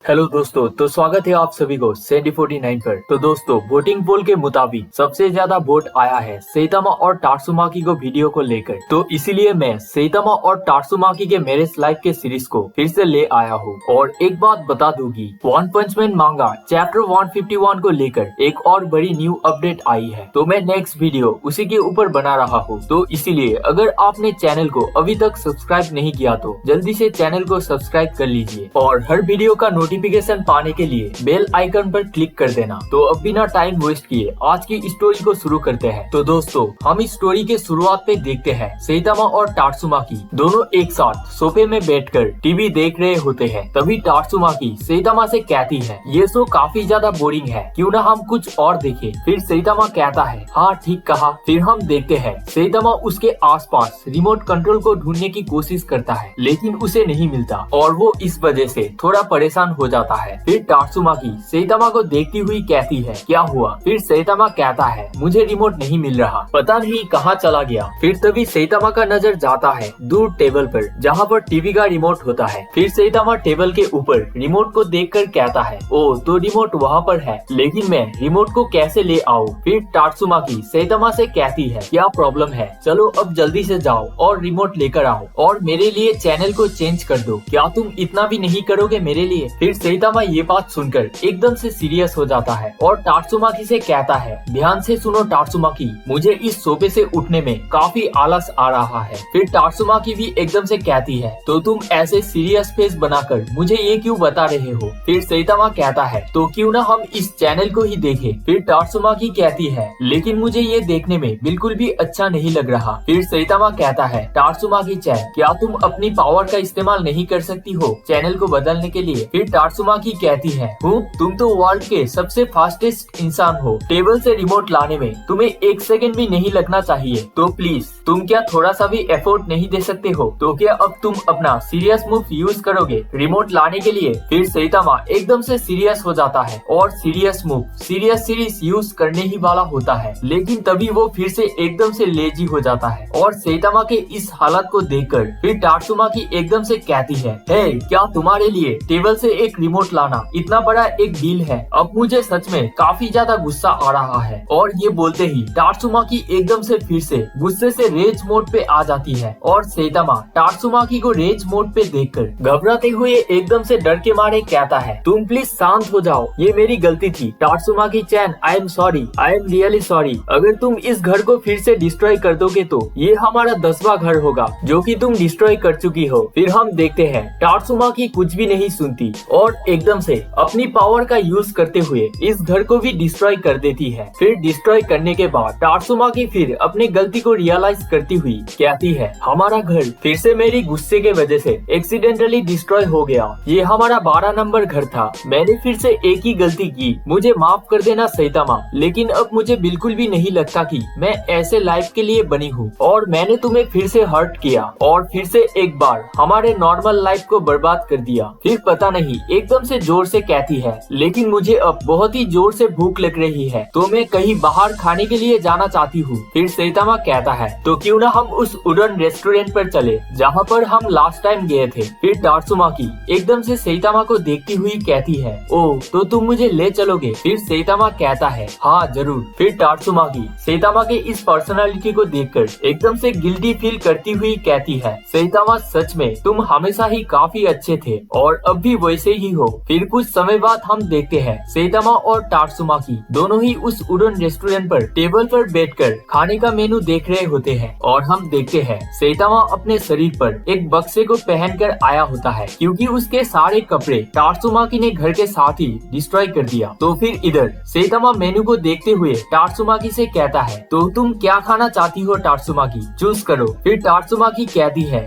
Hello दोस्तों, तो स्वागत है आप सभी को सेंडी 49 पर। तो दोस्तों, वोटिंग पोल के मुताबिक सबसे ज्यादा वोट आया है सेइतामा और टात्सुमाकी को वीडियो को लेकर। तो इसीलिए मैं सेइतामा और टात्सुमाकी के मैरिज लाइफ के सीरीज को फिर से ले आया हूँ। और एक बात बता दूंगी, वन पंच मैन मांगा चैप्टर 151 को लेकर एक और बड़ी न्यू अपडेट आई है। तो मैं नेक्स्ट वीडियो उसी के ऊपर बना रहा हूँ। तो इसीलिए अगर आपने चैनल को अभी तक सब्सक्राइब नहीं किया तो जल्दी से चैनल को सब्सक्राइब कर लीजिए और हर वीडियो का नोटिफिकेशन पाने के लिए बेल आइकन पर क्लिक कर देना। तो अब बिना टाइम वेस्ट किए आज की स्टोरी को शुरू करते हैं। तो दोस्तों, हम इस स्टोरी के शुरुआत पे देखते हैं सेइतामा और टात्सुमाकी दोनों एक साथ सोफे में बैठकर टीवी देख रहे होते हैं। तभी टात्सुमाकी सेइतामा से कहती है, ये शो काफी ज्यादा बोरिंग है, क्यों ना हम कुछ और देखें। फिर सेइतामा कहता है, हाँ ठीक कहा। फिर हम देखते हैं सेइतामा उसके आसपास रिमोट कंट्रोल को ढूंढने की कोशिश करता है, लेकिन उसे नहीं मिलता और वो इस वजह से थोड़ा परेशान हो जाता है। फिर टात्सुमाकी सेइतामा को देखती हुई कहती है, क्या हुआ? फिर सेइतामा कहता है, मुझे रिमोट नहीं मिल रहा, पता नहीं कहाँ चला गया। फिर तभी सेइतामा का नजर जाता है दूर टेबल पर, जहाँ पर टीवी का रिमोट होता है। फिर सेइतामा टेबल के ऊपर रिमोट को देखकर कहता है, ओ तो रिमोट वहाँ पर है, लेकिन मैं रिमोट को कैसे ले आऊँ? फिर टात्सुमाकी सेइतामा से कहती है, क्या प्रॉब्लम है? चलो अब जल्दी से जाओ और रिमोट लेकर आओ और मेरे लिए चैनल को चेंज कर दो। क्या तुम इतना भी नहीं करोगे मेरे लिए? फिर सेइतामा ये बात सुनकर एकदम से सीरियस हो जाता है और टात्सुमाकी से कहता है, ध्यान से सुनो टात्सुमाकी, मुझे इस सोफे से उठने में काफी आलस आ रहा है। फिर टात्सुमाकी भी एकदम से कहती है, तो तुम ऐसे सीरियस फेस बनाकर मुझे ये क्यों बता रहे हो? फिर सेइतामा कहता है, तो क्यों ना हम इस चैनल को ही देखें। फिर टात्सुमाकी कहती है, लेकिन मुझे ये देखने में बिल्कुल भी अच्छा नहीं लग रहा। फिर सेइतामा कहता है, टात्सुमाकी चैन, क्या तुम अपनी पावर का इस्तेमाल नहीं कर सकती हो चैनल को बदलने के लिए? फिर टात्सुमाकी कहती है, तुम तो वर्ल्ड के सबसे फास्टेस्ट इंसान हो, टेबल से रिमोट लाने में तुम्हें एक सेकंड भी नहीं लगना चाहिए, तो प्लीज तुम क्या थोड़ा सा भी एफर्ट नहीं दे सकते हो? तो क्या अब तुम अपना सीरियस मूव यूज करोगे रिमोट लाने के लिए? फिर सेइतामा एकदम से सीरियस हो जाता है और serious move serious series use करने ही वाला होता है, लेकिन तभी वो फिर से एकदम से लेजी हो जाता है। और सेइतामा के इस हालत को देखकर फिर टात्सुमाकी एकदम से कहती है, हे क्या तुम्हारे लिए टेबल से एक रिमोट लाना इतना बड़ा एक डील है? अब मुझे सच में काफी ज्यादा गुस्सा आ रहा है। और ये बोलते ही टात्सुमाकी एकदम से फिर से गुस्से से रेज मोड पे आ जाती है और सेइतामा टात्सुमाकी को रेज मोड पे देखकर घबराते हुए एकदम से डर के मारे कहता है, तुम प्लीज शांत हो जाओ, ये मेरी गलती थी। Tatsumaki chan, I am sorry, I am really sorry. अगर तुम इस घर को फिर से डिस्ट्रॉय कर दोगे तो ये हमारा 10वां घर होगा जो कि तुम डिस्ट्रॉय कर चुकी हो। फिर हम देखते हैं टात्सुमाकी कुछ भी नहीं सुनती और एकदम से अपनी पावर का यूज करते हुए इस घर को भी डिस्ट्रॉय कर देती है। फिर डिस्ट्रॉय करने के बाद टात्सुमाकी फिर अपनी गलती को रियलाइज करती हुई कहती है, हमारा घर फिर से मेरी गुस्से के वजह से एक्सीडेंटली डिस्ट्रॉय हो गया। ये हमारा 12 नंबर घर था, मैंने फिर से एक ही गलती की, मुझे माफ कर देना सेइतामा। लेकिन अब मुझे बिल्कुल भी नहीं लगता कि मैं ऐसे लाइफ के लिए बनी हूँ और मैंने तुम्हें फिर से हर्ट किया और फिर से एक बार हमारे नॉर्मल लाइफ को बर्बाद कर दिया। फिर पता नहीं एकदम से जोर से कहती है, लेकिन मुझे अब बहुत ही जोर से भूख लग रही है, तो मैं कहीं बाहर खाने के लिए जाना चाहती हूँ। फिर सेइतामा कहता है, तो क्यों ना हम उस वुडन रेस्टोरेंट पर चले जहाँ पर हम लास्ट टाइम गए थे। फिर टात्सुमाकी एकदम से सेइतामा को देखती हुई कहती है, ओ तो तुम मुझे ले चलोगे? फिर सेइतामा कहता है, हाँ जरूर। फिर टात्सुमाकी सेइतामा के इस पर्सनालिटी को देखकर एकदम से गिल्टी फील करती हुई कहती है, सेइतामा सच में तुम हमेशा ही काफी अच्छे थे और अब भी वैसे ही हो। फिर कुछ समय बाद हम देखते हैं सेइतामा और टात्सुमाकी दोनों ही उस वुडन रेस्टोरेंट पर टेबल पर बैठकर खाने का मेनू देख रहे होते हैं और हम देखते हैं सेइतामा अपने शरीर पर एक बक्से को पहनकर आया होता है, क्योंकि उसके सारे कपड़े टात्सुमाकी ने घर के साथ ही डिस्ट्रॉय कर दिया। तो फिर इधर सेइतामा मेनू को देखते हुए टात्सुमाकी से कहता है, तो तुम क्या खाना चाहती हो टात्सुमाकी, चूज करो। फिर टात्सुमाकी कहती है,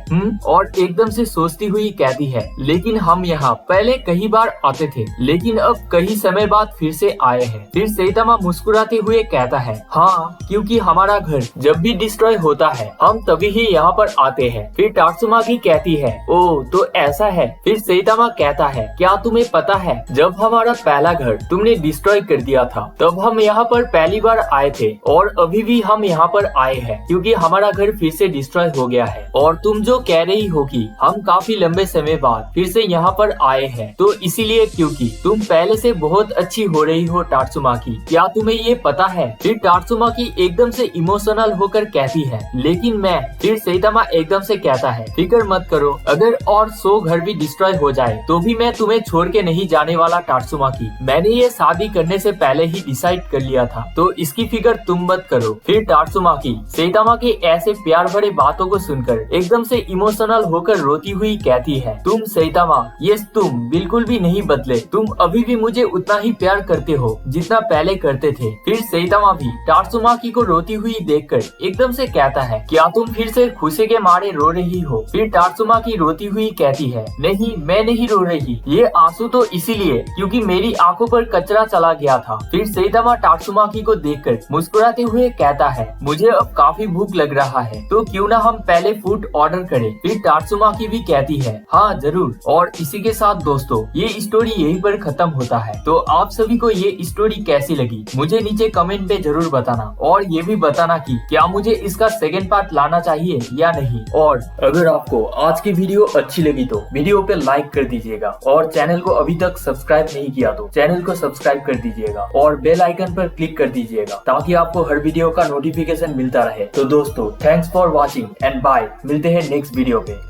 और एकदम से सोचती हुई कहती है, लेकिन हम यहाँ पहले कई बार आते थे, लेकिन अब कई समय बाद फिर से आए हैं। फिर सेइतामा मुस्कुराते हुए कहता है, हाँ क्योंकि हमारा घर जब भी डिस्ट्रॉय होता है, हम तभी ही यहाँ पर आते हैं। फिर टात्सुमाकी कहती है, ओह तो ऐसा है। फिर सेइतामा कहता है, क्या तुम्हें पता है जब हमारा पहला घर तुमने डिस्ट्रॉय कर दिया था तब हम यहाँ पर पहली बार आए थे और अभी भी हम यहाँ पर आए हैं क्योंकि हमारा घर फिर से डिस्ट्रॉय हो गया है। और तुम जो कह रही हो कि हम काफी लंबे समय बाद फिर से यहाँ पर आए हैं तो इसीलिए क्योंकि तुम पहले से बहुत अच्छी हो रही हो टात्सुमाकी, क्या तुम्हें ये पता है। फिर टात्सुमाकी एकदम से इमोशनल होकर कहती है, लेकिन मैं। फिर सेइतामा एकदम से कहता है, फिक्र मत करो, अगर और 100 घर भी डिस्ट्रॉय हो जाए तो भी मैं तुम्हें छोड़ के नहीं जाने वाला टात्सुमाकी। मैंने ये शादी करने से पहले ही डिसाइड कर लिया था, तो इसकी फिक्र तुम मत करो। फिर टात्सुमाकी सेइतामा के ऐसे प्यार भरे बातों को सुनकर एकदम से इमोशनल होकर रोती हुई कहती है, तुम सेइतामा, यस तुम बिल्कुल भी नहीं बदले, तुम अभी भी मुझे उतना ही प्यार करते हो जितना पहले करते थे। फिर सेइतामा भी टात्सुमाकी को रोती हुई देखकर एकदम से कहता है, क्या तुम फिर से खुशी के मारे रो रही हो। फिर टात्सुमाकी रोती हुई कहती है, नहीं मैं नहीं रो रही, ये आंसू तो इसीलिए क्योंकि मेरी आंखों पर कचरा चला गया था। फिर सेइतामा टात्सुमाकी को देखकर मुस्कुराते हुए कहता है, मुझे अब काफी भूख लग रहा है तो क्यों ना हम पहले फूड ऑर्डर करें। फिर टात्सुमाकी भी कहती है, हाँ जरूर। और इसी के साथ दोस्तों ये स्टोरी यहीं पर खत्म होता है। तो आप सभी को ये स्टोरी कैसी लगी मुझे नीचे कमेंट में जरूर बताना और ये भी बताना कि क्या मुझे इसका सेकंड पार्ट लाना चाहिए या नहीं। और अगर आपको आज की वीडियो अच्छी लगी तो वीडियो पे लाइक कर दीजिएगा और चैनल को अभी तक सब्सक्राइब नहीं किया तो चैनल को सब्सक्राइब कर दीजिएगा और बेल आइकन पर क्लिक कर दीजिएगा ताकि आपको हर वीडियो का नोटिफिकेशन मिलता रहे। तो दोस्तों thanks for watching and bye, मिलते हैं नेक्स्ट वीडियो पे।